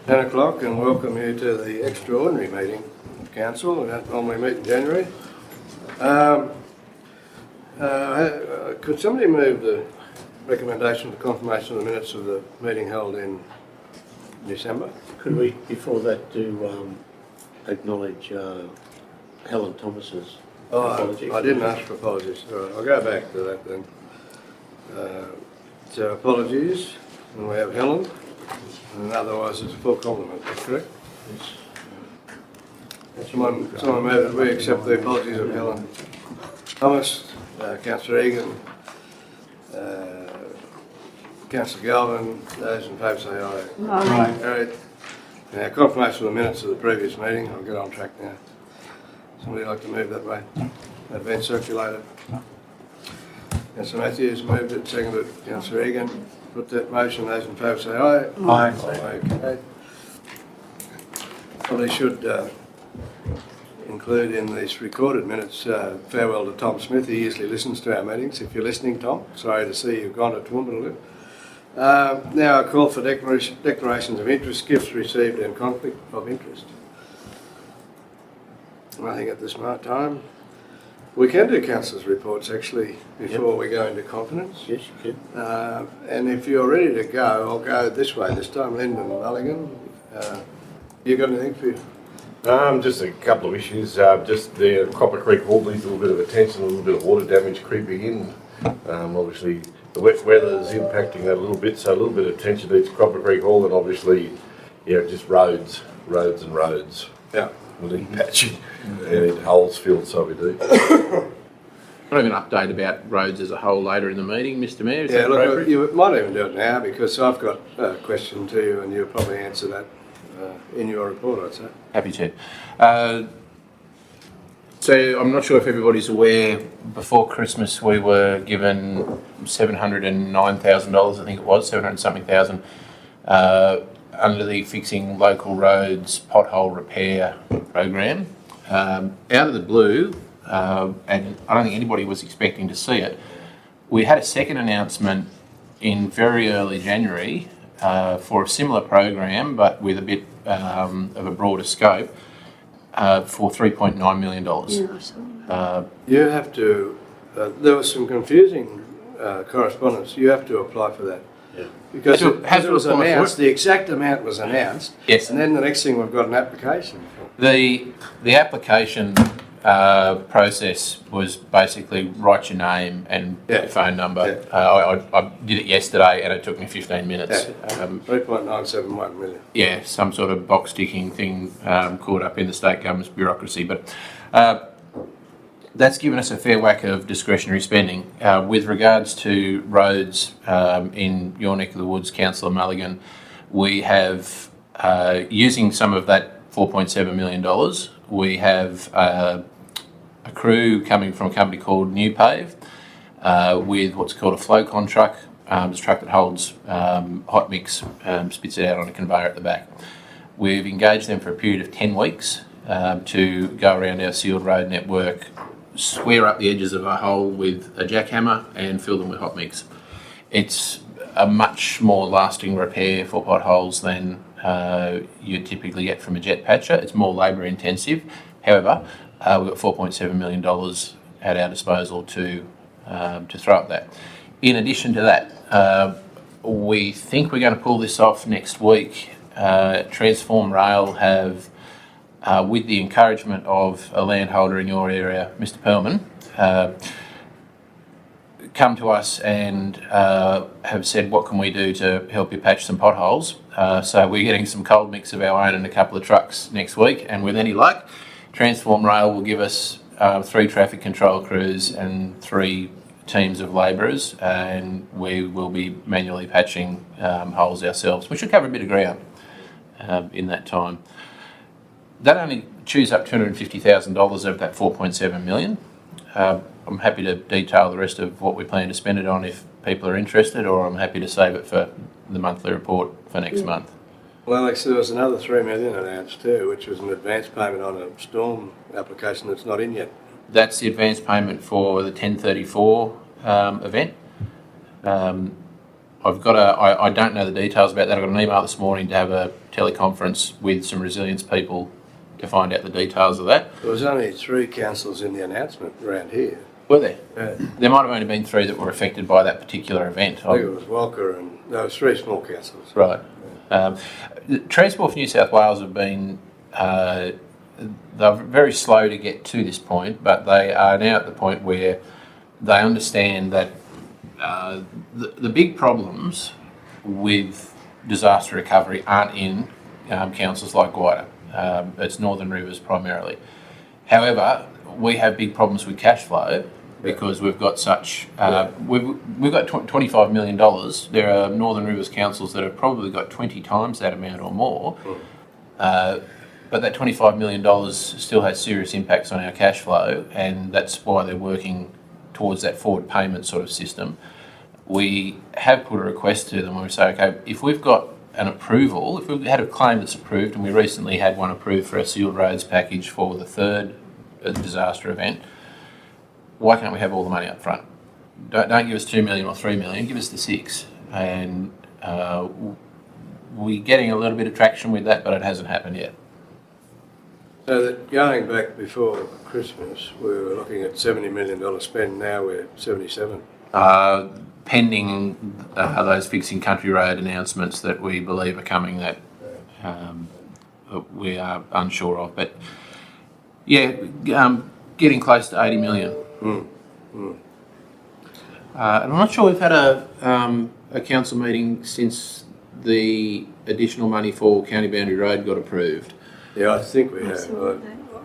10 o'clock and welcome you to the extraordinary meeting of Council. We don't normally meet in January. Could somebody move the recommendation for confirmation of the minutes of the meeting held in December? Could we, before that, do acknowledge Helen Thomas's apology? I didn't ask for apologies. All right, I'll go back to that then. So apologies, and we have Helen, and otherwise it's a full complement, that's correct? Yes. Someone move that we accept the apologies of Helen Thomas, Councillor Egan, Councillor Galvin. Those in favour say aye. Aye. Carried. Now, confirmation of the minutes of the previous meeting. I'll get on track now. Somebody like to move that way? That been circulated. Councillor Matthews moved it, seconded. Councillor Egan. Put that motion. Those in favour say aye. Aye. Okay. Probably should include in these recorded minutes farewell to Tom Smith. He usually listens to our meetings. If you're listening, Tom, sorry to see you've gone to Toowoomba. Now I call for declarations of interest, gifts received and conflict of interest. Nothing at this time. We can do councillors' reports actually before we go into confidence. Yes, you can. And if you're ready to go, I'll go this way this time. Lyndon Mulligan, you got anything for you? Just a couple of issues. Just the Copper Creek Hall needs a little bit of attention, a little bit of water damage creeping in. Obviously, the wet weather is impacting that a little bit, so a little bit of attention to Copper Creek Hall, and obviously, just roads. Yeah. We need patching, and holes filled, so we do. I'll have an update about roads as a whole later in the meeting, Mr Mayor. Is that Look, appropriate? you might even do it now because I've got a question to you and you'll probably answer that in your report, I'd say. Happy to. So I'm not sure if everybody's aware, before Christmas we were given $709,000, I think it was, 700 something thousand, under the Fixing Local Roads Pothole Repair program. Out of the blue, and I don't think anybody was expecting to see it, we had a second announcement in very early January for a similar program, but with a bit of a broader scope, for $3.9 million. You have to, there was some confusing correspondence. You have to apply for that. Yeah. Because Have to it was apply for announced, it? the exact amount was announced. Yes. And then the next thing we've got an application. The application process was basically write your name and phone number. I did it yesterday and it took me 15 minutes. 3.971 million. Some sort of box ticking thing caught up in the state government's bureaucracy. But that's given us a fair whack of discretionary spending. With regards to roads in your neck of the woods, Councillor Mulligan, we have, using some of that $4.7 million, we have a crew coming from a company called New Pave with what's called a Flowcon truck. It's a truck that holds hot mix, spits it out on a conveyor at the back. We've engaged them for a period of 10 weeks to go around our sealed road network, square up the edges of a hole with a jackhammer and fill them with hot mix. It's a much more lasting repair for potholes than you typically get from a jet patcher. It's more labour intensive. However, we've got $4.7 million at our disposal to throw at that. In addition to that, we think we're going to pull this off next week. Transform Rail have, with the encouragement of a landholder in your area, Mr Perlman, come to us and have said, what can we do to help you patch some potholes? So we're getting some cold mix of our own and a couple of trucks next week, and with any luck, Transform Rail will give us 3 traffic control crews and 3 teams of labourers, and we will be manually patching holes ourselves. We should cover a bit of ground in that time. That only chews up $250,000 of that $4.7 million. I'm happy to detail the rest of what we plan to spend it on if people are interested, or I'm happy to save it for the monthly report for next month. Well, Alex, there was another $3 million announced too, which was an advance payment on a storm application that's not in yet. That's the advance payment for the 1034 event. I don't know the details about that. I got an email this morning to have a teleconference with some resilience people to find out the details of that. There was only 3 councils in the announcement around here. Were there? Yeah. There might have only been 3 that were affected by that particular event. I think it was Walker and there was 3 small councils. Right. Transport for New South Wales have been they're very slow to get to this point, but they are now at the point where they understand that the big problems with disaster recovery aren't in councils like Guida. It's Northern Rivers primarily. However, we have big problems with cash flow because we've got such we've got $25 million. There are Northern Rivers councils that have probably got 20 times that amount or more. But that $25 million still has serious impacts on our cash flow, and that's why they're working towards that forward payment sort of system. We have put a request to them where we say, okay, if we've got an approval, if we've had a claim that's approved, and we recently had one approved for our sealed roads package for the 3rd disaster event, why can't we have all the money up front? Don't give us 2 million or 3 million, give us the 6. And we're getting a little bit of traction with that, but it hasn't happened yet. So that going back before Christmas, we were looking at $70 million spend, now we're 77. Pending those fixing country road announcements that we believe are coming that we are unsure of. But yeah, getting close to 80 million. And I'm not sure we've had a council meeting since the additional money for County Boundary Road got approved. Yeah, I think we have.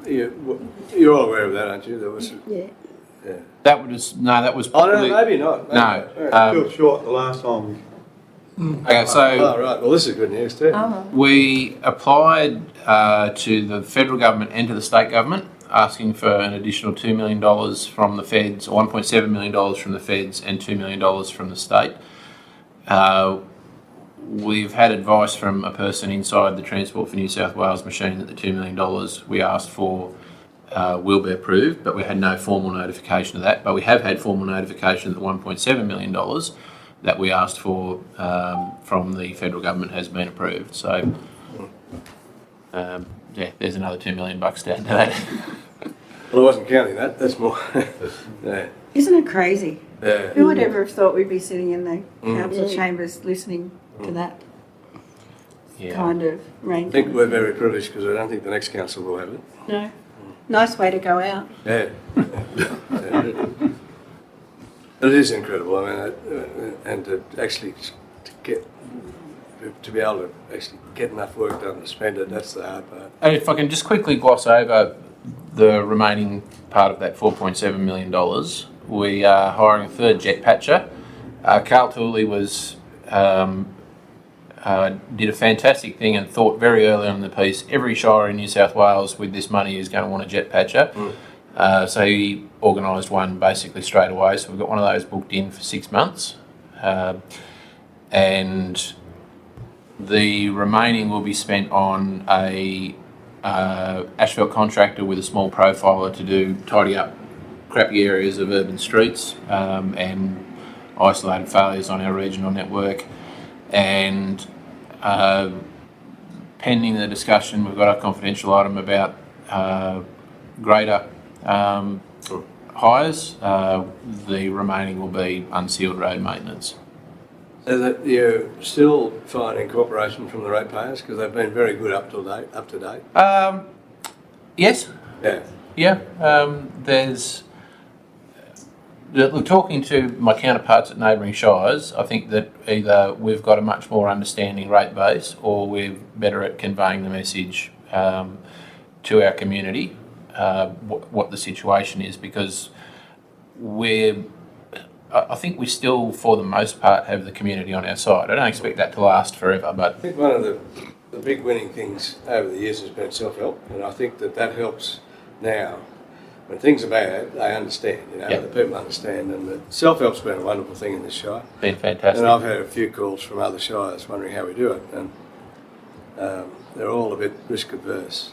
You're all aware of that, aren't you? There was. Yeah. Yeah. That was Oh no, probably, maybe not. Maybe no. not. Still short the last time. Okay, so Oh right. Well, this is good news too. we applied to the federal government and to the state government, asking for an additional $2 million from the feds, or $1.7 million from the feds, and $2 million from the state. We've had advice from a person inside the Transport for New South Wales machine that the $2 million we asked for will be approved, but we had no formal notification of that. But we have had formal notification that the $1.7 million that we asked for from the federal government has been approved. So, yeah, there's another $2 million down to that. Well, I wasn't counting that. That's more. Yeah. Isn't it crazy? Yeah. Who would ever have thought we'd be sitting in the council Yeah. chambers listening to that Yeah. kind of I range? think we're very privileged because I don't think the next council will have it. No. Nice way to go out. Yeah. Yeah. It is incredible. I mean, and to actually to be able to actually get enough work done to spend it, that's the hard part. And if I can just quickly gloss over the remaining part of that $4.7 million, we are hiring a 3rd jet patcher. Carl Tooley was did a fantastic thing and thought very early on in the piece, every shire in New South Wales with this money is going to want a jet patcher. So he organised one basically straight away. So we've got one of those booked in for 6 months. And the remaining will be spent on a asphalt contractor with a small profiler to do tidy up crappy areas of urban streets and isolated failures on our regional network. And pending the discussion, we've got a confidential item about grader hires. The remaining will be unsealed road maintenance. So that you're still finding cooperation from the ratepayers because they've been very good up to date. Yes. Yeah. Yeah. There's. Look, talking to my counterparts at neighbouring shires, I think that either we've got a much more understanding rate base or we're better at conveying the message to our community what the situation is, because I think we still, for the most part, have the community on our side. I don't expect that to last forever, but I think one of the big winning things over the years has been self-help, and I think that helps now. When things are bad, they understand, Yeah. the people understand, and the self-help's been a wonderful thing in this shire. been fantastic. And I've had a few calls from other shires wondering how we do it, and they're all a bit risk adverse.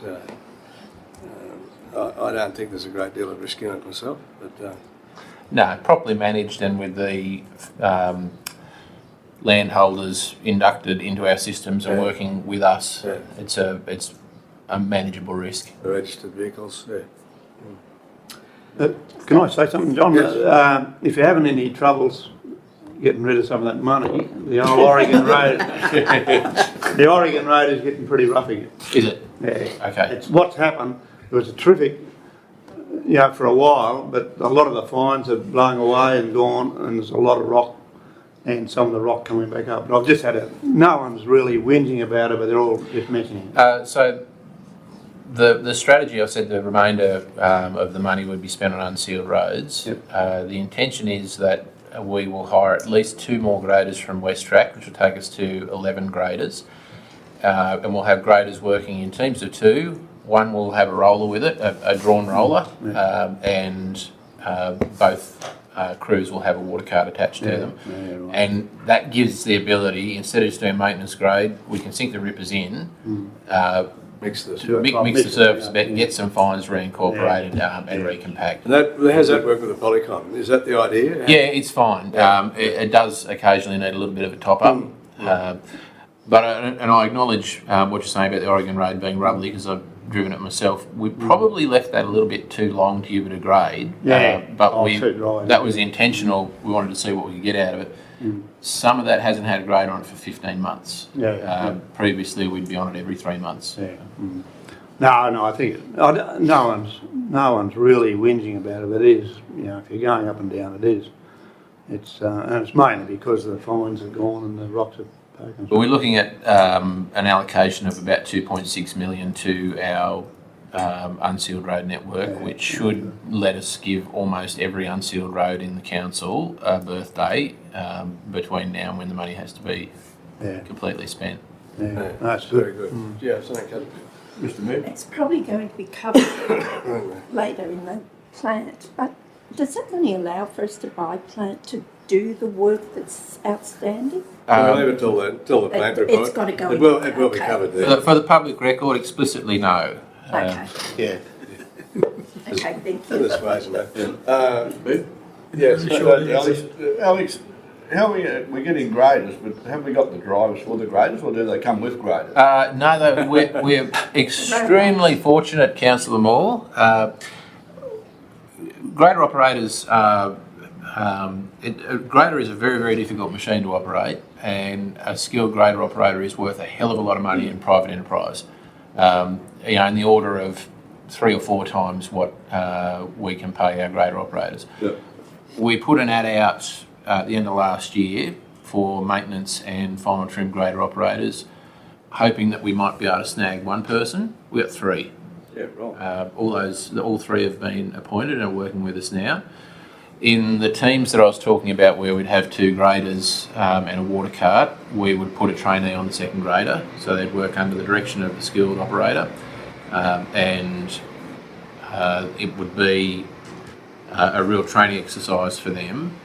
I don't think there's a great deal of risk in it myself, but No, properly managed and with the landholders inducted into our systems and Yeah. working with us. Yeah. It's a manageable risk. The registered vehicles, yeah. Can I say something, John? Yes. If you're having any troubles getting rid of some of that money, the old Oregon Road, the Oregon Road is getting pretty rough again. Is it? Yeah. Okay. It's what's happened. There was a terrific, for a while, but a lot of the fines are blowing away and gone, and there's a lot of rock, and some of the rock coming back up. But I've just no one's really whinging about it, but they're all just mentioning it. So the strategy, I said the remainder of the money would be spent on unsealed roads. Yep. The intention is that we will hire at least 2 more graders from WestTrack, which will take us to 11 graders. And we'll have graders working in teams of 2. One will have a roller with it, a drawn roller, and both crews will have a water cart attached to them. Yeah, right. And that gives the ability, instead of just doing maintenance grade, we can sink the rippers in, Mix the Sure. mix the surface a bit, Yeah. get some fines reincorporated and recompact. And how's that work with the Polycom? Is that the idea? Yeah, it's fine. It does occasionally need a little bit of a top up. But I acknowledge what you're saying about the Oregon Road being rubbly, because I've driven it myself. We probably left that a little bit too long to give it a grade. Yeah. But Oh, too dry. that was intentional. We wanted to see what we could get out of it. Some of that hasn't had a grade on it for 15 months. Yeah. Previously, we'd be on it every 3 months. Yeah. No, I think no one's really whinging about it. But it is, if you're going up and down, it is. It's and it's mainly because the fines are gone and the rocks are taken. But we're looking at an allocation of about 2.6 million to our unsealed road network, Yeah. which should let us give almost every unsealed road in the council a birthday between now and when the money has to be Yeah, completely spent. yeah. Yeah. That's Very good. good. Yeah, something cut. Mr Mayor? It's probably going to be covered later in the plant, but does that only allow for us to buy plant to do the work that's outstanding? We'll leave it till the plant It's report. gotta go It in. will be Okay. covered For there. the, for the public record, explicitly no. Okay, Yeah. okay, thank In you. this way, mate. Move. Yes. Alex, how we're getting graders, but have we got the drivers for the graders, or do they come with graders? No, we're extremely fortunate, Councillor Moore. Grader operators are. A grader is a very, very difficult machine to operate, and a skilled grader operator is worth a hell of a lot of money in private enterprise. In the order of 3 or 4 times what we can pay our grader operators. Yep. We put an ad out at the end of last year for maintenance and final trim grader operators, hoping that we might be able to snag one person. We got 3. Yeah, right. All 3 have been appointed and are working with us now. In the teams that I was talking about, where we'd have 2 graders and a water cart, we would put a trainee on the second grader, so they'd work under the direction of the skilled operator, and it would be a real training exercise for them.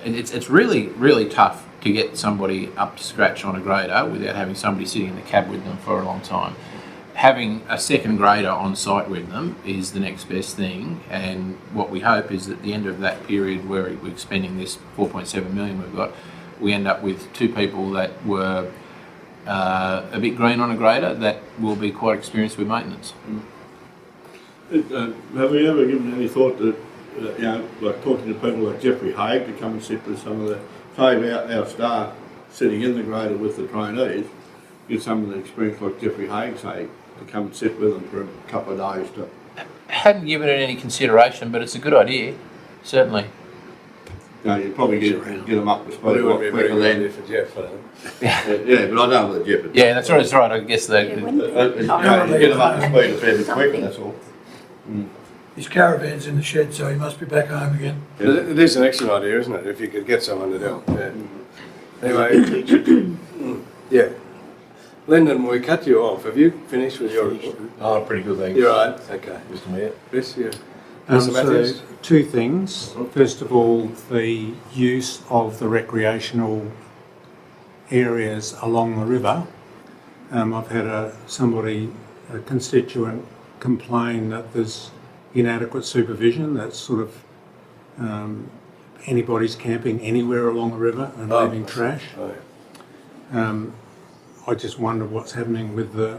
And it's really, really tough to get somebody up to scratch on a grader without having somebody sitting in the cab with them for a long time. Having a second grader on site with them is the next best thing, and what we hope is at the end of that period where we're spending this 4.7 million we've got, we end up with 2 people that were a bit green on a grader that will be quite experienced with maintenance. Have we ever given any thought that, like talking to people like Jeffrey Haig to come and sit with some of the, save our staff sitting in the grader with the trainees, get some of the experience like Jeffrey Haig, say, to come and sit with them for a couple of days to... Hadn't given it any consideration, but it's a good idea, certainly. You probably get them up to speed Probably a wouldn't lot be a very quicker good idea then. for Jeff, I don't. Yeah, but I know that Jeff would. Yeah, that's right. I guess that. Yeah, when- Get them up to speed a fair bit quicker, that's all. His caravan's in the shed, so he must be back home again. It is an excellent idea, isn't it, if you could get someone to do it. Yeah. Anyway, yeah. Lyndon, we cut you off. Have you finished with your report? Oh, pretty good, thanks. You're right. Okay. Mr Mayor. Chris, yeah. So, Mr. Matthews? 2 things. First of all, the use of the recreational areas along the river. I've had a constituent, complain that there's inadequate supervision. That's sort of anybody's camping anywhere along the river and Oh. leaving trash. Oh, yeah. I just wonder what's happening with the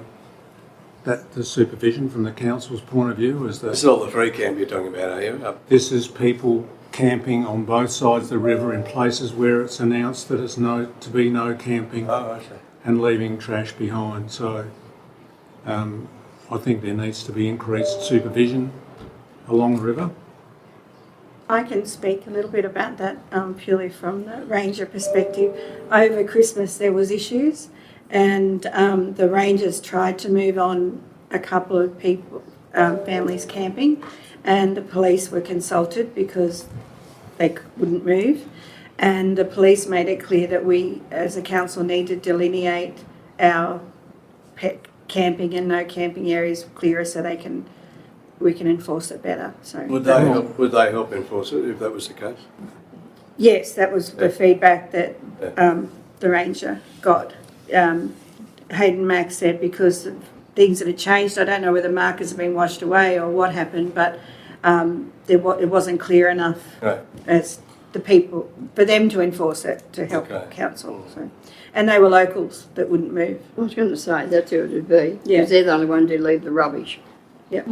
supervision from the council's point of view. Is This is that all the free camp you're talking about, are you? this is people camping on both sides of the river in places where it's announced that it's to be no camping Oh, I see. and leaving trash behind. So I think there needs to be increased supervision along the river. I can speak a little bit about that purely from the ranger perspective. Over Christmas there was issues, and the rangers tried to move on a couple of people, families camping, and the police were consulted because they wouldn't move. And the police made it clear that we, as a council, need to delineate our pet camping and no camping areas clearer so we can enforce it better. So Would they help enforce it if that was the case? yes, that was the feedback that the ranger got. Hayden Mack said because of things that had changed, I don't know whether markers have been washed away or what happened, but it wasn't clear enough Right. as the people for them to enforce it to help Okay. council. So, and they were locals that wouldn't move. I was going to say, that's who it would be. Yeah. Because they're the only ones who leave the rubbish. Yep.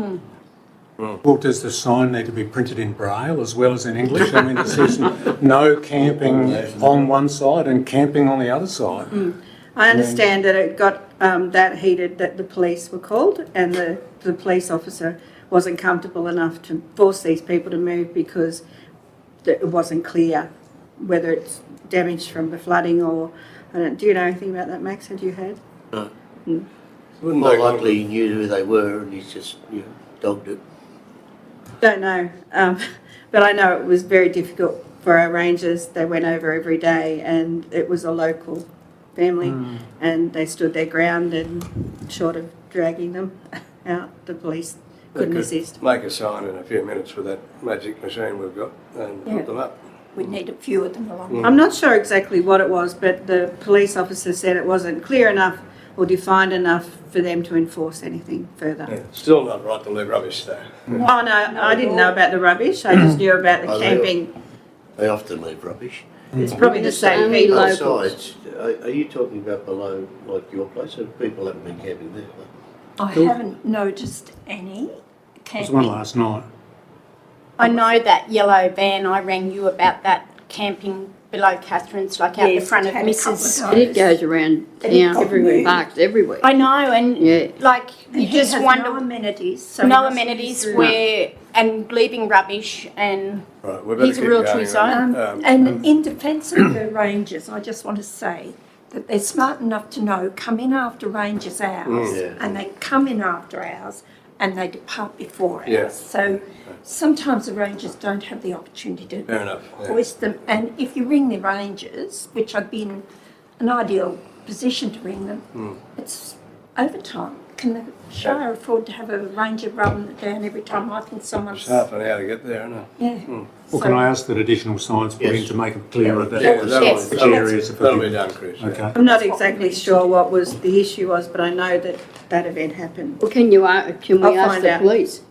Well, does the sign need to be printed in Braille as well as in English? I mean, it says no camping on one side and camping on the other side. I understand that it got that heated that the police were called, and the police officer wasn't comfortable enough to force these people to move because it wasn't clear whether it's damaged from the flooding or. Do you know anything about that, Max? Had you heard? No. Wouldn't More they likely he knew who they were and he's just, dogged it. Don't know, but I know it was very difficult for our rangers. They went over every day, and it was a local family, and they stood their ground, and short of dragging them out, the police They couldn't could assist. make a sign in a few minutes with that magic machine we've got and Yeah. put them up. We need a few of them along. I'm not sure exactly what it was, but the police officer said it wasn't clear enough or defined enough for them to enforce anything further. Yeah. Still not right to leave rubbish there. Oh no, I didn't know about the rubbish. I just knew about the Oh, they- camping. They often leave rubbish. It's probably the same Only people. locals. Besides, are you talking about below, like your place, or people haven't been camping there? I haven't noticed any There's one camping. last night. I know that yellow van, I rang you about that camping below Catherine's, like out Yes, the front of had a couple Mrs. of It goes around It town, everywhere. parks everywhere. I know, and Yeah. like And you he just has wonder, no amenities. So he no must amenities use the- where, and leaving rubbish, and Right, we better He's a keep real going. true sign. And in defence of the rangers, I just want to say that they're smart enough to know, come in after rangers hours, Yeah. and they come in after hours, and they depart before hours. Yeah. So sometimes the rangers don't have the opportunity Fair to enough. Yeah. voice them. And if you ring the rangers, which I'd be in an ideal position to ring them, it's overtime. Can the Shire afford to have a ranger run down every time I think someone's... It's half an hour to get there, isn't it? Yeah. Well, can I ask that additional signs put in Yes. to make it clearer that Yeah, that'll, Yes. which that'll, areas are that'll be forgiven? done, Chris. yeah. Okay. I'm not exactly sure what was the issue was, but I know that that event happened. Well, can we I'll ask find the out. police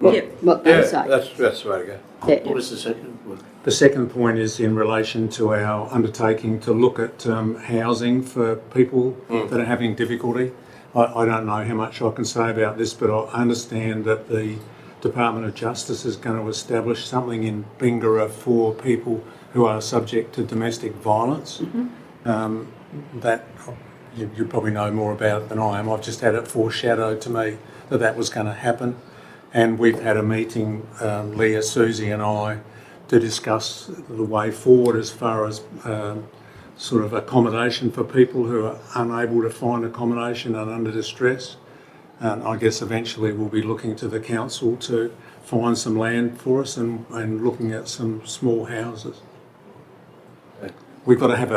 Yep. what they Yeah, say? that's the way to go. Yeah. What was the second one? The second point is in relation to our undertaking to look at housing for people that are having difficulty. I don't know how much I can say about this, but I understand that the Department of Justice is going to establish something in Bingara for people who are subject to domestic violence. That you probably know more about it than I am. I've just had it foreshadowed to me that was going to happen. And we've had a meeting, Leah, Susie and I, to discuss the way forward as far as sort of accommodation for people who are unable to find accommodation and under distress. And I guess eventually we'll be looking to the council to find some land for us and looking at some small houses. We've got to have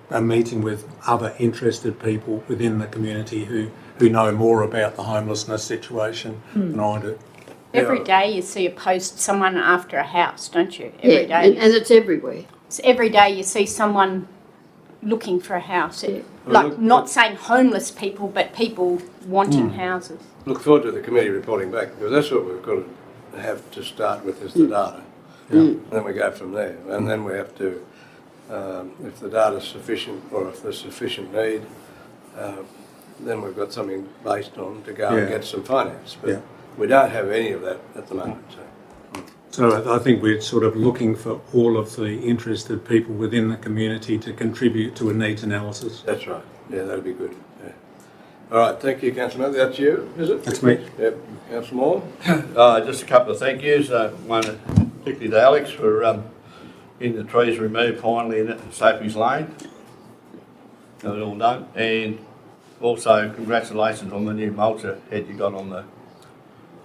a meeting with other interested people within the community who know more about the homelessness situation than I do. every day you see a post, someone after a house, don't you? Every day. And it's everywhere. So every day you see someone looking for a house. Yeah. Like, not saying homeless people, but people wanting houses. Look forward to the committee reporting back, because that's what we've got to have to start with, is the data. And then we go from there. And then we have to, if the data's sufficient or if there's sufficient need, then we've got something based on to go and get some finance. But we don't have any of that at the moment. So I think we're sort of looking for all of the interested people within the community to contribute to a needs analysis. That's right. Yeah, that'd be good. Yeah. All right, thank you, Councillor Matthew. That's you, is it? That's me. Yep. Councillor Moore? Just a couple of thank yous. One particularly to Alex for getting the trees removed finally in Sophie's Lane. Got it all done. And also congratulations on the new mulcher head you got on the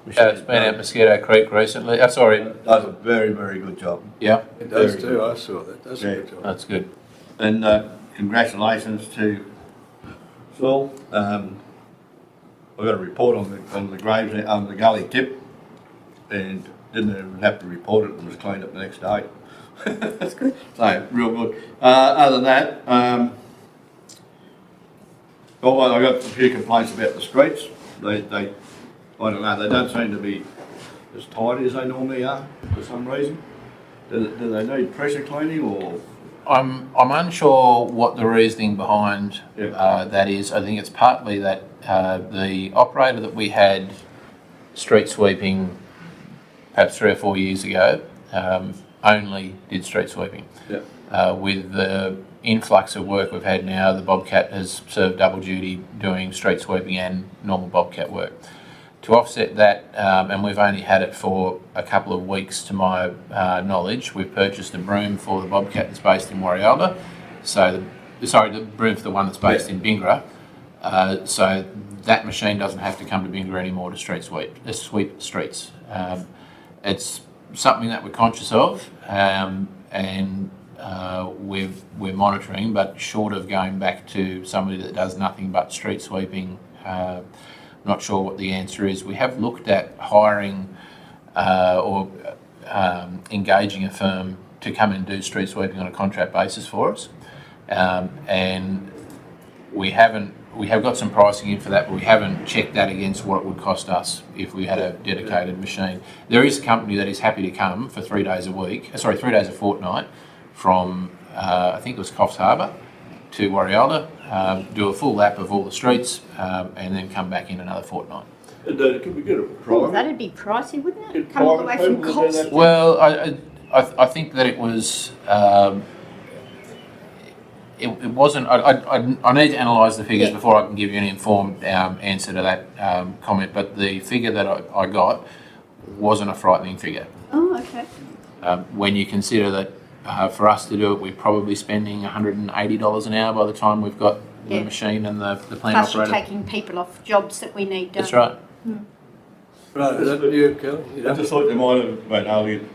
machine. It's been at Mosquito Creek recently. Sorry. Does a very, very good job. Yeah, It does Very too, good. I saw that. That's a Yeah. good job. that's good. And congratulations to Saul. I got a report on the graves on the gully tip, and didn't even have to report it. It was cleaned up the next day. That's good. So real good. Other than that, well, I got a few complaints about the streets. They I don't know. They don't seem to be as tidy as they normally are for some reason. Do they need pressure cleaning or? I'm unsure what the reasoning behind Yeah. that is. I think it's partly that the operator that we had street sweeping perhaps 3 or 4 years ago only did street sweeping. Yeah. With the influx of work we've had now, the Bobcat has served double duty doing street sweeping and normal Bobcat work. To offset that, and we've only had it for a couple of weeks to my knowledge, we've purchased a broom for the Bobcat that's based in Warialda. The broom for the one that's based in Bingra. So that machine doesn't have to come to Bingra anymore to sweep streets. It's something that we're conscious of, and we're monitoring, but short of going back to somebody that does nothing but street sweeping, not sure what the answer is. We have looked at hiring or engaging a firm to come and do street sweeping on a contract basis for us, and we have got some pricing in for that, but we haven't checked that against what it would cost us if we had a dedicated machine. There is a company that is happy to come for 3 days a fortnight from I think it was Coffs Harbour to Warialda, do a full lap of all the streets, and then come back in another fortnight. Could we get a Oh, private? that'd be pricey, wouldn't it? Good Come all the way private from people to do Coles. that. Well, I think that it was. It wasn't. I need to analyse the figures before I can give you an informed answer to that comment. But the figure that I got wasn't a frightening figure. Oh, okay. When you consider that for us to do it, we're probably spending $180 an hour by the time we've got the machine and the plant Plus you're operator. taking people off jobs that we need done. That's right. Right, is that you, Kelly? You I done? just thought they might have been able to get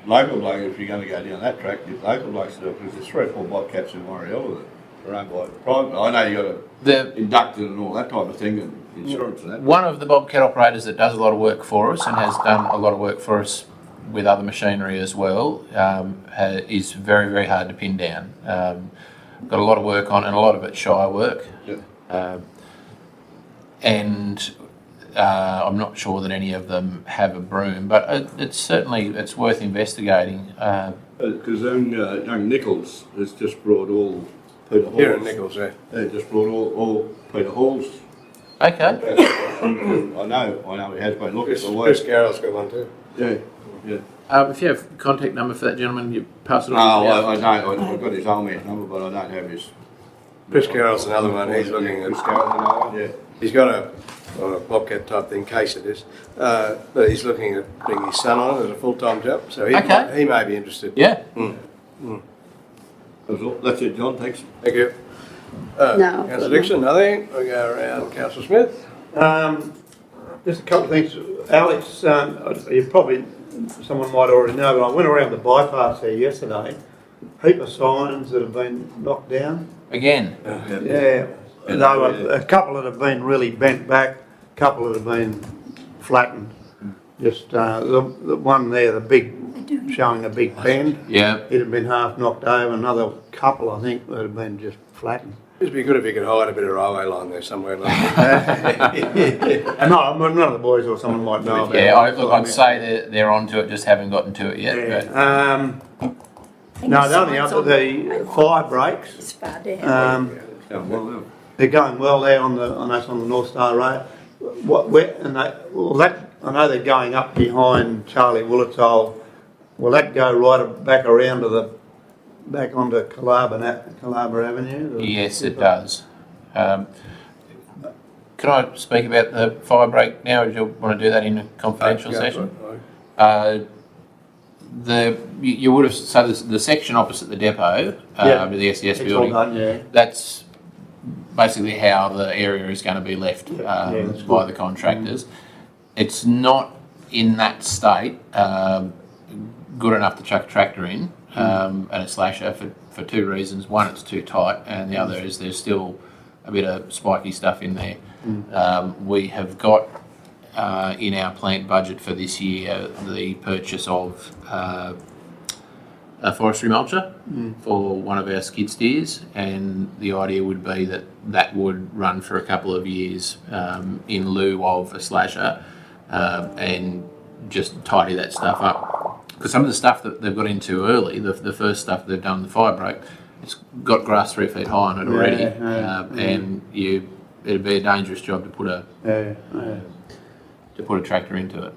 local blokes, if you're going to go down that track, get local blokes to do it, because there's 3 or 4 Bobcats in Warialda that are owned by private. I know you got to induct it and all that type of thing, and insurance and that. One of the Bobcat operators that does a lot of work for us and has done a lot of work for us with other machinery as well is very, very hard to pin down. Got a lot of work on, and a lot of it's Shire work. Yeah. And I'm not sure that any of them have a broom, but it's worth investigating. Because young Nichols has just brought all Peter Hall's. Here in Nichols, yeah. Yeah, just brought all Peter Hall's. Okay. I know he has been looking for work. Chris Carroll's got one too. Yeah. If you have contact number for that gentleman, you pass it No, on. I don't. I've got his old man's number, but I don't have his. Chris Carroll's another one. He's looking Chris at. Carroll's another one, yeah. He's got a Bobcat type thing, case it is, but he's looking at bringing his son on as a full-time job. So he may be interested. Yeah. That's it, John. Thanks. Thank you. No. Councillor Dixon, nothing. We go around. Councillor Smith. Just a couple of things. Alex, you probably, someone might already know, but I went around the bypass there yesterday. Heap of signs that have been knocked down. Again. Yeah. There were a couple that have been really bent back, a couple that have been flattened. Just the one there, the big, showing a big bend. Yeah. It had been half knocked over. Another couple, I think, that had been just flattened. It'd be good if you could hide a bit of railway line there somewhere. Like And none of the boys or someone might know about it. Yeah, I'd say they're onto it, just haven't gotten to it yet. Yeah. But No, the only other, the fire breaks, It's far down. they're going well there on the North Star Road. I know they're going up behind Charlie Woolett's hole. Will that go right back around to back onto Calabar Avenue? yes, it does. Can I speak about the fire break now, or do you want to do that in a confidential session? You would have, so the section opposite the depot, the SDS It's building, all done, yeah. that's basically how the area is going to be left that's by good. the contractors. It's not in that state good enough to chuck a tractor in and a slasher for two reasons. One, it's too tight, and the other is there's still a bit of spiky stuff in there. We have got in our plant budget for this year the purchase of a forestry mulcher for one of our skid steers, and the idea would be that would run for a couple of years in lieu of a slasher and just tidy that stuff up. Because some of the stuff that they've got into early, the first stuff they've done, the fire break, it's got grass 3 feet high on it already, and it'd be a dangerous job to put a tractor into it.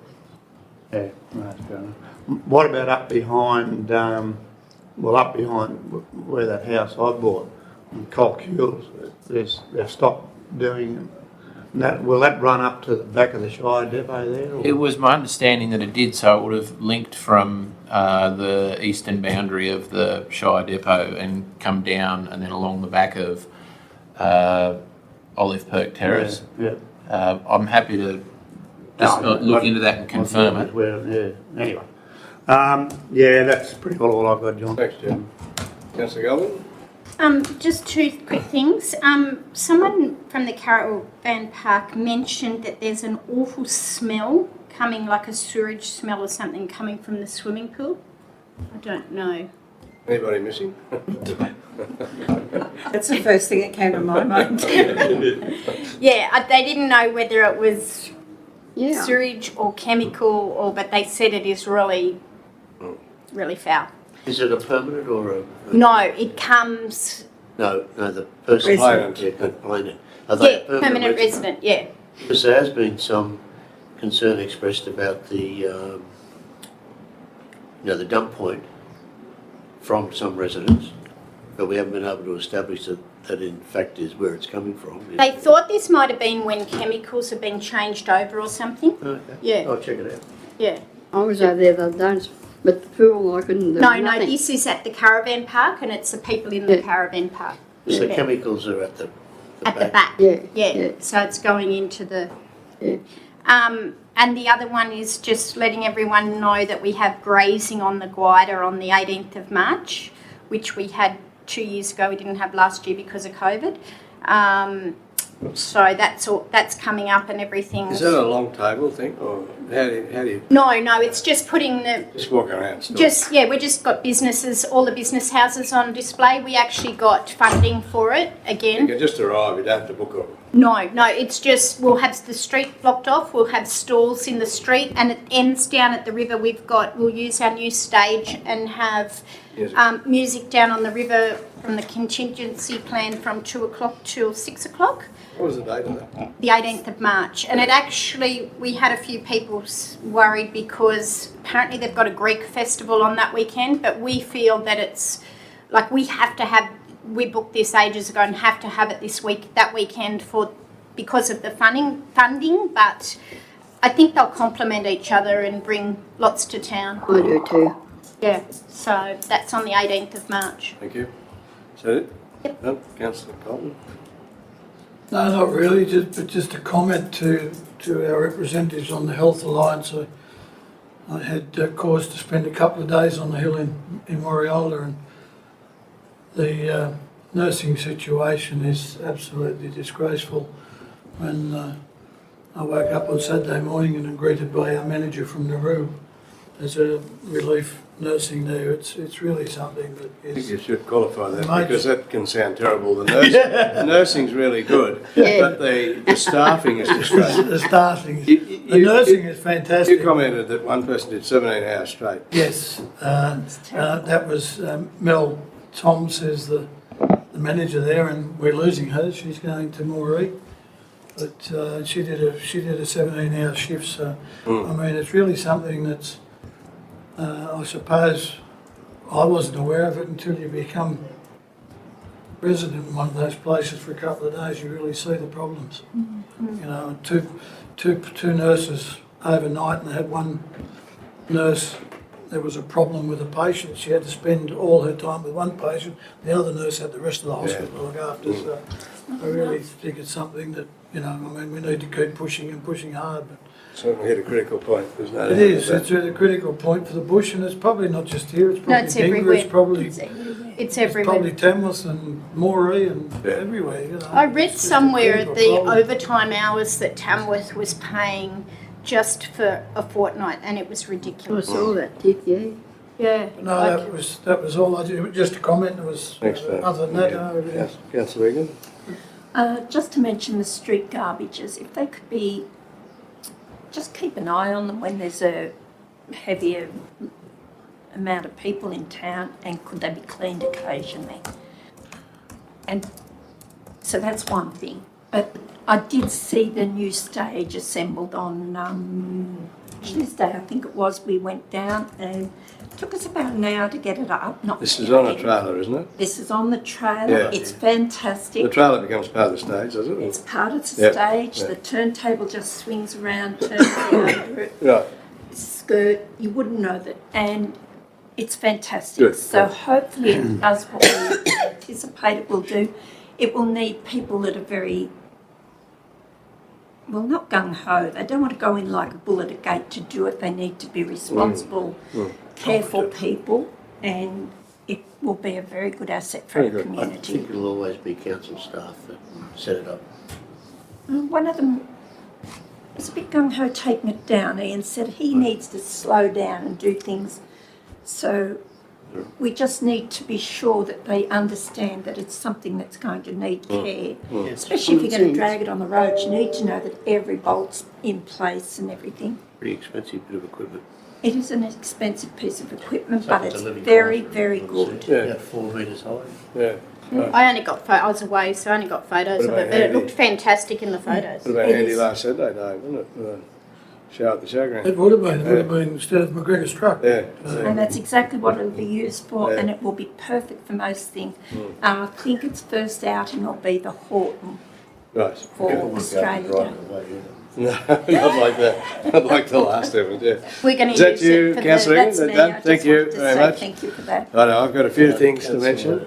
Yeah, right, fair enough. What about up behind where that house I bought, in Colquills, they've stopped doing that. Will that run up to the back of the Shire depot there? Or? It was my understanding that it did, so it would have linked from the eastern boundary of the Shire depot and come down and then along the back of Olive Perk Terrace. Yeah. I'm happy to just look into that and confirm it. Yeah. Anyway. That's pretty well all I've got, John. Thanks, Jim. Councillor Goldman? Just two quick things. Someone from the Caravan Park mentioned that there's an awful smell coming, like a sewage smell or something coming from the swimming pool. I don't know. Anybody missing? That's the first thing that came to my mind. Yeah, they didn't know whether it was Yeah. sewage or chemical, but they said it is really, really foul. Is it a permanent or a... No, it comes. No, the person... Resident. Yeah, complainant. Are they a Permanent resident. Yeah. Because there has been some concern expressed about the dump point from some residents, but we haven't been able to establish that in fact is where it's coming from. They thought this might have been when chemicals have been changed over or something. Okay. Yeah. I'll check it out. Yeah. I was over there the other day, but the pool I couldn't do No, nothing. this is at the caravan park, and it's the people in the caravan park. So the Yeah. chemicals are at the At the back. Yeah, Yeah. yeah. So it's going into the. Yeah. And the other one is just letting everyone know that we have grazing on the Guida on the 18th of March, which we had 2 years ago. We didn't have last year because of COVID. So that's coming up and everything. Is that a long table thing, or how do you No, it's just putting the. just walk around still? We just got businesses, all the business houses on display. We actually got funding for it You again. can just arrive, you don't have to book them. No, it's just we'll have the street blocked off. We'll have stalls in the street, and it ends down at the river. We'll use our new stage and have Music. music down on the river from the contingency plan from 2 o'clock till 6 o'clock. What was the date of that? The 18th of March. And it actually, we had a few people worried because apparently they've got a Greek festival on that weekend, but we feel that it's like we booked this ages ago and have to have it that weekend because of the funding, but I think they'll complement each other and bring lots to town. I do too. Yeah, so that's on the 18th of March. Thank you. Is that it? Yep. No? Councillor Colton? No, not really, just a comment to our representatives on the Health Alliance. I had cause to spend a couple of days on the hill in Warialda, and the nursing situation is absolutely disgraceful. When I woke up on Saturday morning and greeted by our manager from Nauru as a relief nursing there. It's really something that I think is. you should qualify that Mate. because that can sound terrible. The nursing's really good, Yeah. but the staffing is disgraceful. The staffing, is, You- the you- nursing is fantastic. You commented that one person did 17 hours straight. Yes, that was Mel Toms, who's the manager there, and we're losing her. She's going to Moree, but she did a 17-hour shift. So I mean, it's really something that's I suppose I wasn't aware of it until you become resident in one of those places for a couple of days. You really see the problems. You know, two nurses overnight, and they had one nurse. There was a problem with a patient. She had to spend all her time with one patient. The other nurse had the rest of the hospital to look after. So I really think it's something that, you know, I mean, we need to keep pushing and pushing hard. But Certainly hit a critical point. There's no it doubt is. about It's a critical point for the bush, and it's probably not just here. It's probably it's Dingra, everywhere. It's probably It's everywhere. probably Tamworth and Moree and Yeah. everywhere. You know. I read It's just a somewhere critical the problem. overtime hours that Tamworth was paying just for a fortnight, and it was I ridiculous. saw that, Dick, yeah. Yeah. No, that was all I did. Just a comment. It was Thanks, Dave. other than that. No, everything. Yes, Councillor Egan. Just to mention the street garbages, if they could be, just keep an eye on them when there's a heavier amount of people in town, and could they be cleaned occasionally? And so that's one thing. But I did see the new stage assembled on Tuesday, I think it was. We went down and it took us about an hour to get it up. Not This is on a really. trailer, isn't it? This is on the trailer. Yeah. It's fantastic. The trailer becomes part of the stage, does it? It's part of the Yep, stage. yep. The turntable just swings around, turns under it. Right. Skirt, you wouldn't know that. And it's fantastic. Good. So hopefully it does what we anticipate it will do. It will need people that are very, well, not gung-ho. They don't want to go in like a bull at a gate to do it. They need to be responsible, careful people, and it will be a very good asset for Very our good. I community. think it'll always be council staff that set it up. One of them was a bit gung-ho taking it down. Ian said he needs to slow down and do things. So we just need to be sure that they understand that it's something that's going to need care. Especially if you're going to drag it on the road, you need to know that every bolt's in place and everything. Pretty expensive bit of equipment. It is an expensive piece of equipment, So but it's a it's living very, classroom, very obviously. good. Yeah. About 4 metres high. Yeah. I only got I was away, so I only got photos What of about it, but it Andy? looked fantastic in the photos. What about It Andy is. last Saturday, Dave, wasn't it? With a show at the showground. It would have been. It would have been instead of McGregor's truck. Yeah. And that's exactly what it'll be used for, Yeah. and it will be perfect for most things. I think its first outing will be the Horton Right. for Okay. Australia Right Day. away, yeah. No, not like that. Not like the last event, yeah. We're going Is to that use you, it for Councillor Egan? that's That me. done? I just Thank you wanted to very Say much. thank you for that. I know, I've got a few things to mention.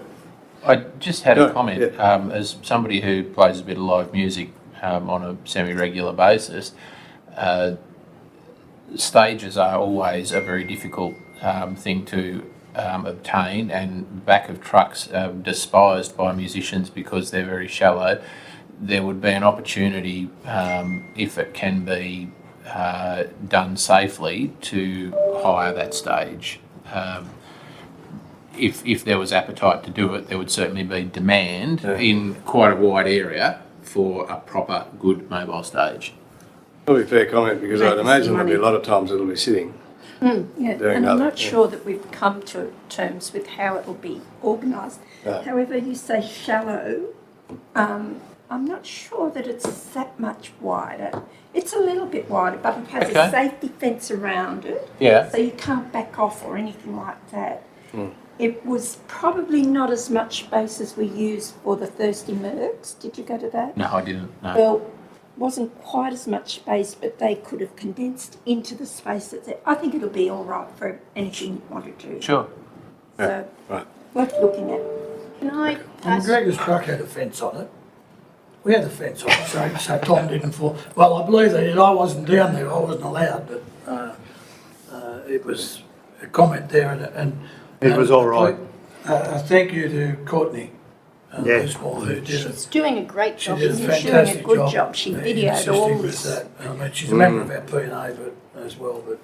I just had No, a comment. yeah. As somebody who plays a bit of live music on a semi-regular basis, stages are always a very difficult thing to obtain, and back of trucks are despised by musicians because they're very shallow. There would be an opportunity, if it can be done safely, to hire that stage. If there was appetite to do it, there would certainly be demand in quite a wide area for a proper, good mobile stage. Probably a fair comment because I'd imagine there'll be a lot of times it'll be sitting. Yeah, Doing and I'm nothing, not yeah. sure that we've come to terms with how it will be organised. No. However, you say shallow. I'm not sure that it's that much wider. It's a little bit wider, but it has Okay. a safety fence around it, Yeah. so you can't back off or anything like that. It was probably not as much space as we used for the Thirsty Mercs. Did you go to that? No, I didn't. No. Well, wasn't quite as much space, but they could have condensed into the space that's there. I think it'll be all right for anything you want to do. Sure. So, Right. worth looking at. Can I And ask, McGregor's truck had a fence on it. We had a fence on it, so Tom didn't fall. Well, I believe they did. I wasn't down there. I wasn't allowed, but it was a comment there, and It was all right. Thank you to Courtney Yeah. Lismore, who did it. she's doing a great She job, did a isn't she? fantastic good job. job. She in videoed assisting all with this. that. I mean, she's a member of our P&A but, as well, but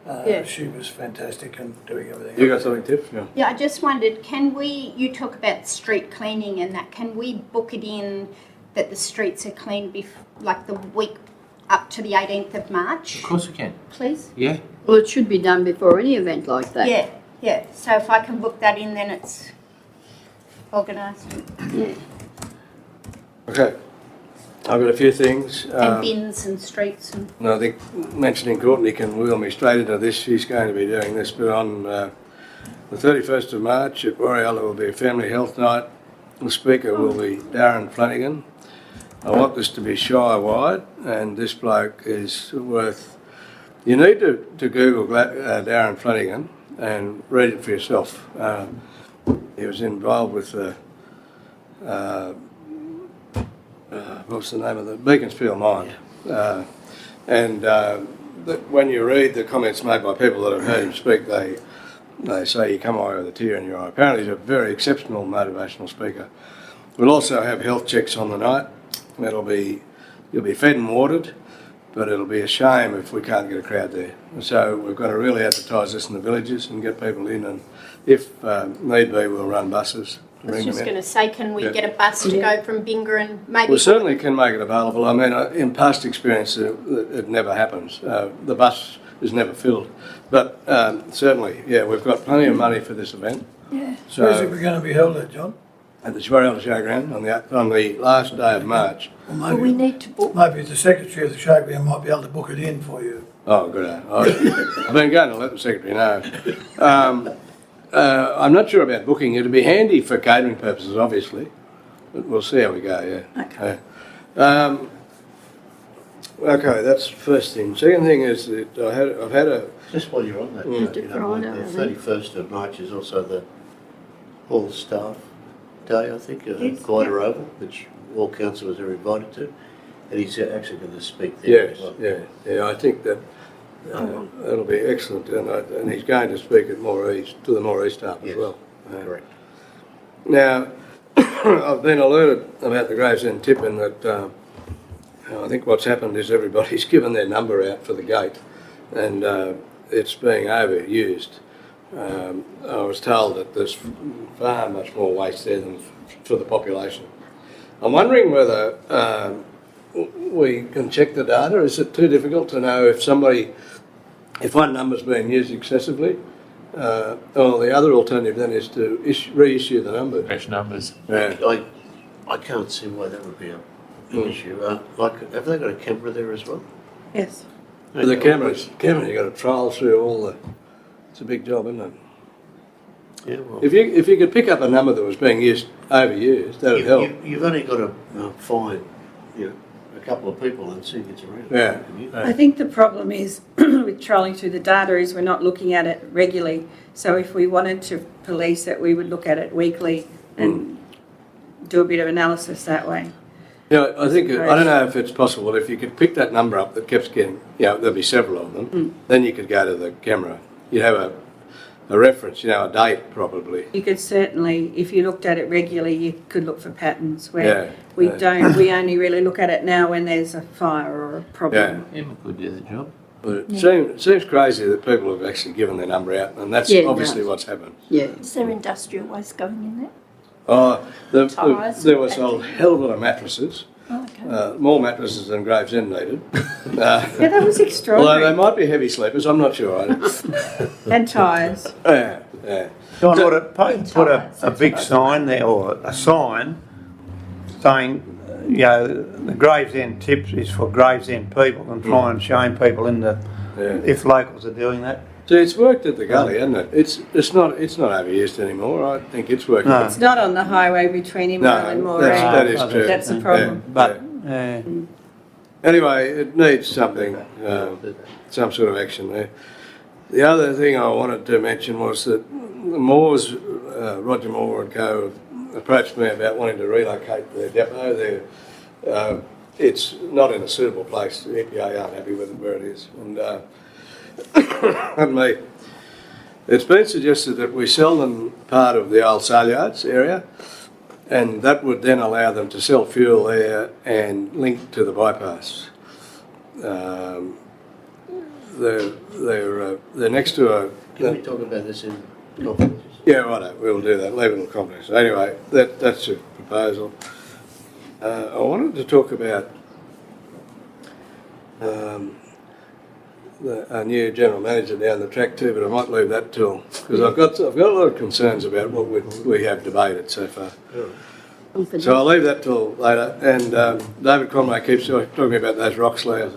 Yeah. She was fantastic and doing everything. You got something, Tiff? Yeah. Yeah, I just wondered, you talk about street cleaning and that, can we book it in that the streets are clean like the week up to the 18th of March, Of course we can. please? Yeah. Well, it should be done before any event like that. Yeah, yeah. So if I can book that in, then it's organised. Yeah. Okay. I've got a few things. And bins and streets and... And I think mentioning Courtney can wheel me straight into this. She's going to be doing this, but on the 31st of March at Warialla will be a family health night. The speaker will be Darren Flanagan. I want this to be Shire-wide, and this bloke is worth... You need to Google Darren Flanagan and read it for yourself. He was involved with the... what's the name of the Beaconsfield mine? When you read the comments made by people that have heard him speak, they say you come away with a tear in your eye. Apparently he's a very exceptional motivational speaker. We'll also have health checks on the night. You'll be fed and watered, but it'll be a shame if we can't get a crowd there. So we've got to really advertise this in the villages and get people in, and if need be, we'll run buses. I was just going to say, can we get a bus to go from Binga and maybe... We certainly can make it available. I mean, in past experience, it never happens. The bus is never filled. But certainly, yeah, we've got plenty of money for this event. Yeah. So Where's it going to be held at, John? at the Shwarrell Showground on the last day of March. Or Well, we maybe, need to book. maybe the secretary of the showground might be able to book it in for you. Oh, good. I've been going to let the secretary know. I'm not sure about booking. It'd be handy for catering purposes, obviously. But we'll see how we go, yeah. Okay. Okay, that's the first thing. Second thing is that I've had a... Just while you're on that, Good you know, Friday, the I think. 31st of March is also the Hall Staff Day, I think, Yes, Glider yeah. Oval, which all councillors are invited to. And he's actually going to speak there Yes, as well. yeah, I think that that'll be excellent. And he's going to speak at More East, to the More East staff as Yes, well. correct. Now, I've been alerted about the Gravesend tip in that I think what's happened is everybody's given their number out for the gate and it's being overused. I was told that there's far much more waste there than for the population. I'm wondering whether we can check the data. Is it too difficult to know if one number's being used excessively? Or the other alternative then is to reissue the number. Fresh numbers. Yeah. I can't see why that would be an issue. Have they got a camera there as well? Yes. But the cameras, you've got to trial through all the... It's a big job, isn't it? Yeah, well, If you could pick up a number that was being overused, that would help. You've only got to find, a couple of people and see who gets around. Yeah. I think the problem is with trolling through the data is we're not looking at it regularly. So if we wanted to police it, we would look at it weekly and do a bit of analysis that way. Yeah, I think, I don't know if it's possible, if you could pick that number up that keeps getting, there'll be several of them, then you could go to the camera. You'd have a reference, a date probably. You could certainly, if you looked at it regularly, you could look for patterns where Yeah, we yeah. we only really look at it now when there's a fire or a problem. Emma could do the job. But it seems crazy that people have actually given their number out, and that's Yeah, it obviously does. what's happened. Yeah. Is there industrial waste going in there? Oh, Tyres, there was a battery. hell of a lot of mattresses, Oh, okay. more mattresses than Gravesend needed. Yeah, that was Although they extraordinary. might be heavy sleepers, I'm not sure. And tyres. Yeah. John, So- would it put a big sign there, or a sign saying, the Gravesend tips is for Gravesend people, and try and shame people in the, Yeah. if locals are doing that? See, it's worked at the gully, hasn't it? It's not overused anymore. I think it's working. No. It's not on the highway between Immo and Moray. that is true. That's the problem. But, Anyway, it needs something, some sort of action there. The other thing I wanted to mention was that Moore's, Roger Moore and Co. approached me about wanting to relocate their depot there. It's not in a suitable place. The EPA aren't happy with it where it is. And it's been suggested that we sell them part of the old sale yards area, and that would then allow them to sell fuel there and link to the bypass. they're next to a. Can we talk about this in confidence? Yeah, right. We'll do that. Leave it in confidence. Anyway, that's a proposal. I wanted to talk about a new general manager down the track too, but I might leave that till because I've got a lot of concerns about what we have debated so far. So I'll leave that till later. And David Conway keeps talking about those rocks layers.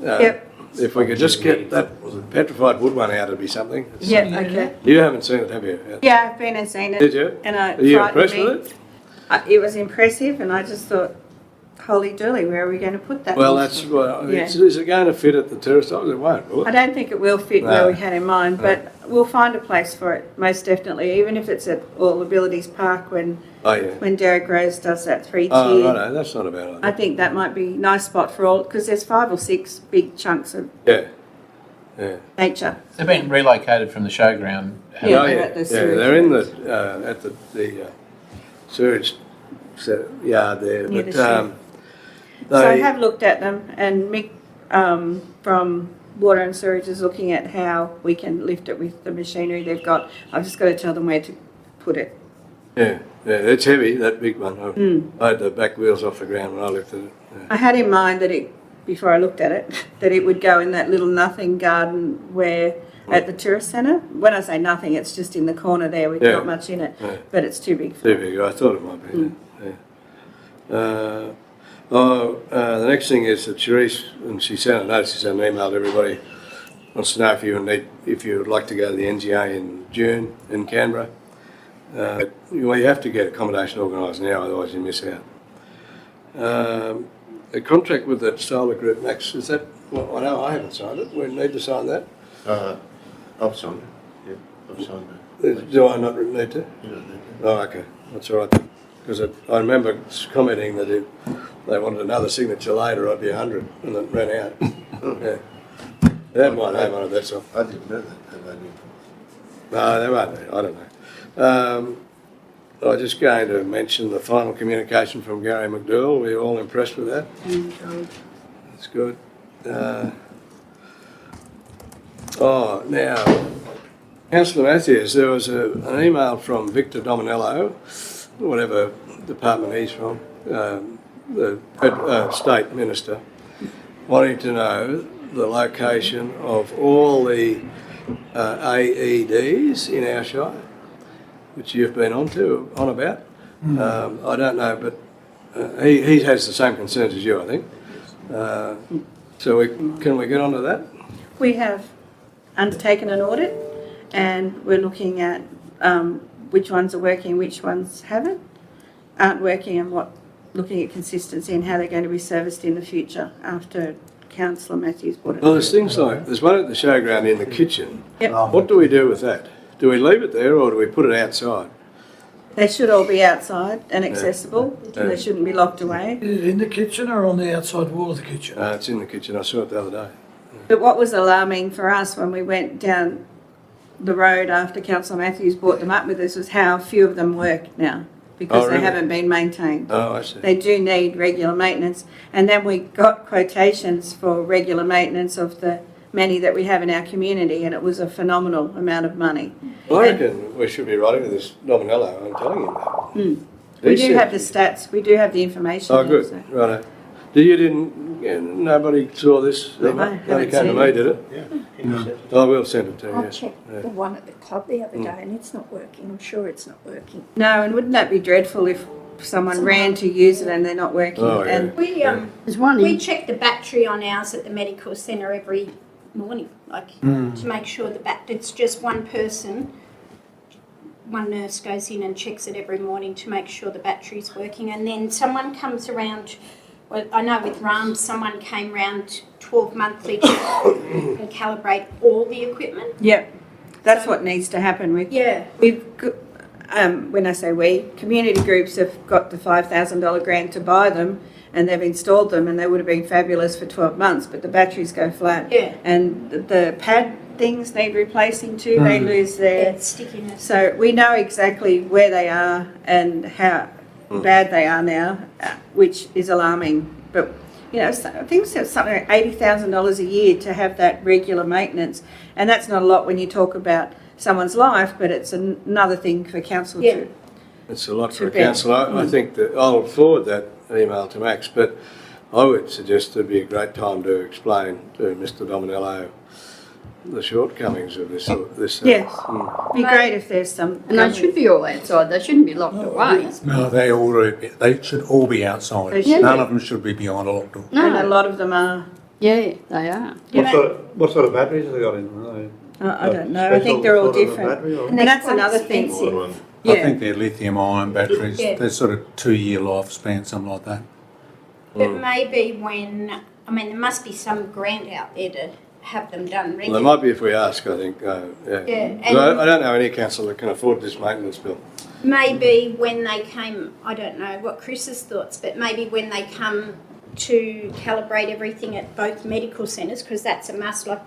Yep. If we could just get that petrified wood one out, it'd be something. Yeah, okay. You haven't seen it, have you? Yeah, I've been and seen it. Did you? And Are you frightened impressed me. with it? It was impressive, and I just thought, holy dooly, where are we going to put that? Well, that's well. Yeah. Is it going to fit at the tourist office? It won't, will I it? don't think it will fit No. where we had in mind, but we'll find a place for it, most definitely, even if it's at All Abilities Park when Oh yeah. Derek Rose does that 3-tier. Oh, righto. That's not a bad idea. I think that might be a nice spot for all, because there's 5 or 6 big chunks of Yeah. Yeah. nature. They've been relocated from the showground. haven't Yeah, Oh, they? they're yeah. at the Yeah. sewage. They're in the at the sewage yard there, Near but the shed. they. So I have looked at them, and Mick from Water and Sewage is looking at how we can lift it with the machinery they've got. I've just got to tell them where to put it. Yeah, it's heavy, that big one. I had the back wheels off the ground when I lifted it. Yeah. I had in mind that before I looked at it, that it would go in that little nothing garden where at the tourist centre. When I say nothing, it's just in the corner there with Yeah. not much in it, Yeah. but it's too big for Too big, I thought it might be. Yeah. The next thing is that Therese, and she sent a notice, she sent an email to everybody, wants to know if you would like to go to the NGA in June in Canberra. You have to get accommodation organised now, otherwise you miss out. A contract with that solar group, Max, is that, well, I know I haven't signed it, we need to sign that. I've signed it. Yeah, I've signed it. Do I not need to? You don't need Oh, okay, that's all right. Because I remember commenting that if they wanted another signature later, I'd be 100, and it ran out. Yeah. They had my name on it, that's all. I didn't know that. Have I been? No, they won't be, I don't know. I was just going to mention the final communication from Gary McDowell. We're all impressed with that. That's good. Now, Councillor Matthews, there was an email from Victor Dominello, whatever department he's from, the State Minister, wanting to know the location of all the AEDs in our shire, which you've been on about. I don't know, but he has the same concerns as you, I think. So can we get onto that? We have undertaken an audit, and we're looking at which ones are working, which ones aren't working, and looking at consistency and how they're going to be serviced in the future after Councillor Matthews brought it. Well, there's things like, there's one at the showground in the kitchen. Yep. What do we do with that? Do we leave it there or do we put it outside? They should all be outside and accessible, Yeah. and they shouldn't be locked away. Is it in the kitchen or on the outside wall of the kitchen? It's in the kitchen. I saw it the other day. But what was alarming for us when we went down the road after Councillor Matthews brought them up with us was how few of them work now, because Oh, they really? haven't been maintained. Oh, I see. They do need regular maintenance. And then we got quotations for regular maintenance of the many that we have in our community, and it was a phenomenal amount of money. I reckon we should be writing to this Nominello and telling him that. We He do said- have the stats, we do have the information. Oh, there, good. so. Righto. Nobody saw this? I Only haven't came to seen me, it. did it? Yeah. I will send it to you. I yeah. checked Yeah. the one at the club the other day and it's not working. I'm sure it's not working. No, and wouldn't that be dreadful if someone ran to use it and they're not working? Oh, yeah. And We There's one we in, check the battery on ours at the medical centre every morning, to make sure it's just one person. One nurse goes in and checks it every morning to make sure the battery's working, and then someone comes around. Well, I know with RAMS, someone came round 12 monthly to and calibrate all the equipment. Yep, that's So- what needs to happen with. Yeah. We've, when I say we, community groups have got the $5,000 grant to buy them, and they've installed them, and they would have been fabulous for 12 months, but the batteries go flat. Yeah. And the pad things need replacing too, they lose their... It's stickiness. So we know exactly where they are and how bad they are now, which is alarming. But, you know, I think it's something like $80,000 a year to have that regular maintenance. And that's not a lot when you talk about someone's life, but it's another thing for council Yeah. to. It's a lot for a Too bad. councillor. I think that I'll forward that email to Max, but I would suggest it'd be a great time to explain to Mr. Dominello the shortcomings of this. Yes. Be great if there's some. And they should be all outside, they shouldn't be locked away. No, they should all be outside. They should None be. of them should be behind a locked door. And a No, lot of them are. yeah, they are. What sort of batteries have they got in? Are they I don't know. I think they're all special sort of different. battery or- And that's another thing. One. I Yeah. think they're lithium-ion batteries. Yeah. They're sort of 2-year lifespan, something like that. But maybe there must be some grant out there to have them done Well, there regularly. might be if we ask, I think. Yeah. Yeah, 'Cause and- I don't know any councillor that can afford this maintenance bill. Maybe when they came, I don't know what Chris's thoughts, but maybe when they come to calibrate everything at both medical centres, because that's a must, like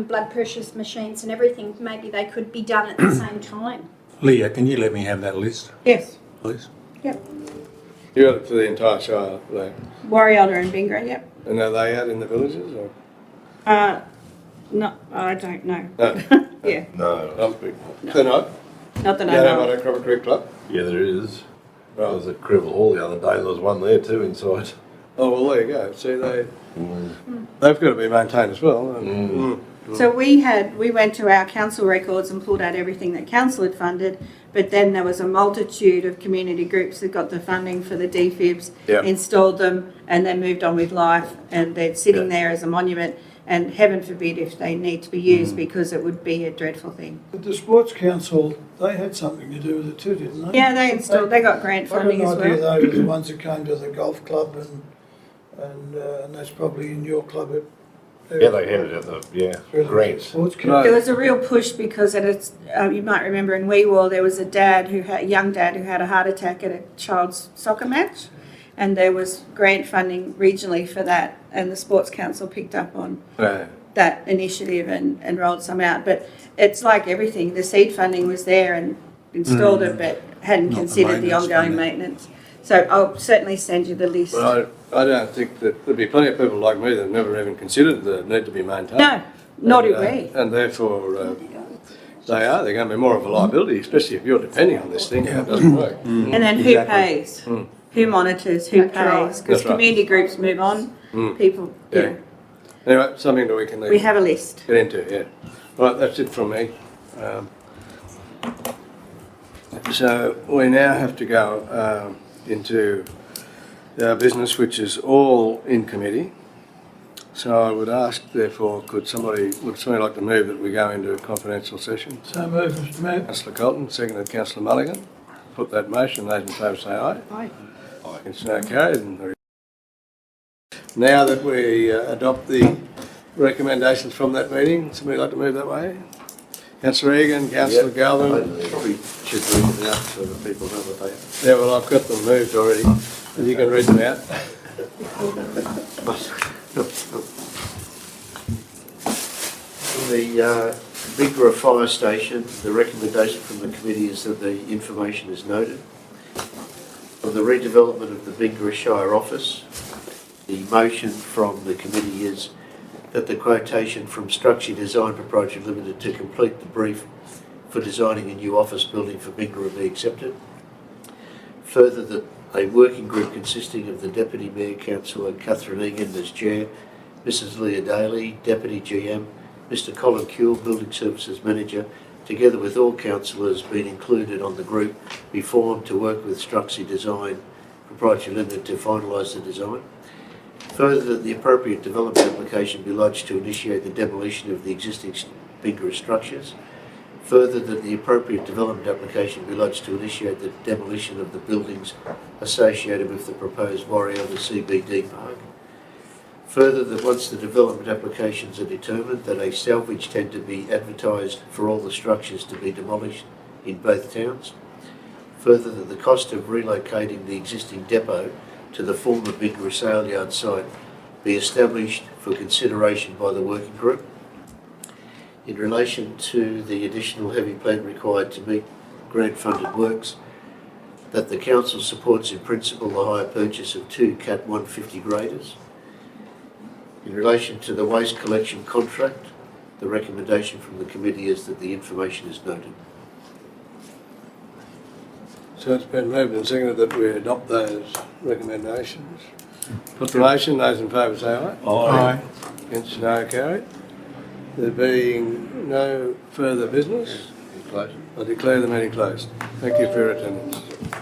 blood pressure machines and everything, maybe they could be done at the same time. Leah, can you let me have that list, Yes. please? You got it for the entire Shire, like, Warialda and Bingra, yep. and are they out in the villages? Or? No, I don't know. No. Yeah, No. They're not? not that I Yeah, know. no, at Crobber Creek Club? Yeah, there is. There was a Crivel Hall the other day. There was one there too inside. Oh, well, there you go. See, they've got to be maintained as well. So we went to our council records and pulled out everything that council had funded, but then there was a multitude of community groups that got the funding for the DFIBs, Yep. installed them, and then moved on with life, and they're sitting there as a monument, and heaven forbid if they need to be used, because it would be a dreadful thing. But the Sports Council, they had something to do with it too, didn't they? Yeah, they got grant funding as I got an idea well. they were the ones that came to the golf club and that's probably in your club. Yeah, they handed out the grants. Sports No. Council. There was a real push because you might remember in Weewar there was a young dad who had a heart attack at a child's soccer match, and there was grant funding regionally for that, and the Sports Council picked up on Yeah. that initiative and rolled some out. But it's like everything, the seed funding was there and installed it, but hadn't Not the considered the maintenance ongoing funding. maintenance. So I'll certainly send you the list. But I don't think that there'd be plenty of people like me that never even considered the need to be maintained. No, nor do And, we. And therefore, they're going to be more of a liability, especially if you're depending on this thing and it doesn't work. And then who pays? Who monitors? Who That's right. pays? Because That's right. community groups move on. People, you Yeah. know, Anyway, something that we can we have a list. get into, yeah. Right, that's it from me. So we now have to go into our business, which is all in committee. So I would ask, therefore, would somebody like to move that we go into a confidential session? So move, Mr Mayor. Councillor Colton, seconded Councillor Mulligan. Put that motion, those in favour say aye. Aye. It's now carried. Now that we adopt the recommendations from that meeting, somebody like to move that way? Councillor Egan, Councillor Galvin. I probably should read them out so that people know what they are. Yeah, well, I've got them moved already. And you can read them out. The Bingra Fire Station, the recommendation from the committee is that the information is noted. On the redevelopment of the Bingra Shire office, the motion from the committee is that the quotation from Structure Design Proprietary Limited to complete the brief for designing a new office building for Bingra be accepted. Further, that a working group consisting of the Deputy Mayor, Councillor Catherine Egan as Chair, Mrs Leah Daly, Deputy GM, Mr Colin Kuehl, Building Services Manager, together with all councillors being included on the group, be formed to work with Structure Design Proprietary Limited to finalise the design. Further, that the appropriate development application be lodged to initiate the demolition of the existing Bingra structures. Further, that the appropriate development application be lodged to initiate the demolition of the buildings associated with the proposed Warialda CBD park. Further, that once the development applications are determined, that a salvage tender be advertised for all the structures to be demolished in both towns. Further, that the cost of relocating the existing depot to the former Bingra sale yard site be established for consideration by the working group. In relation to the additional heavy plant required to meet grant funded works, that the council supports in principle the hire purchase of 2 Cat 150 graders. In relation to the waste collection contract, the recommendation from the committee is that the information is noted. So it's been moved and seconded that we adopt those recommendations. Put the motion, those in favour say aye. Aye. Against, no, carried. There being no further business, I declare the meeting closed. Thank you for your attendance.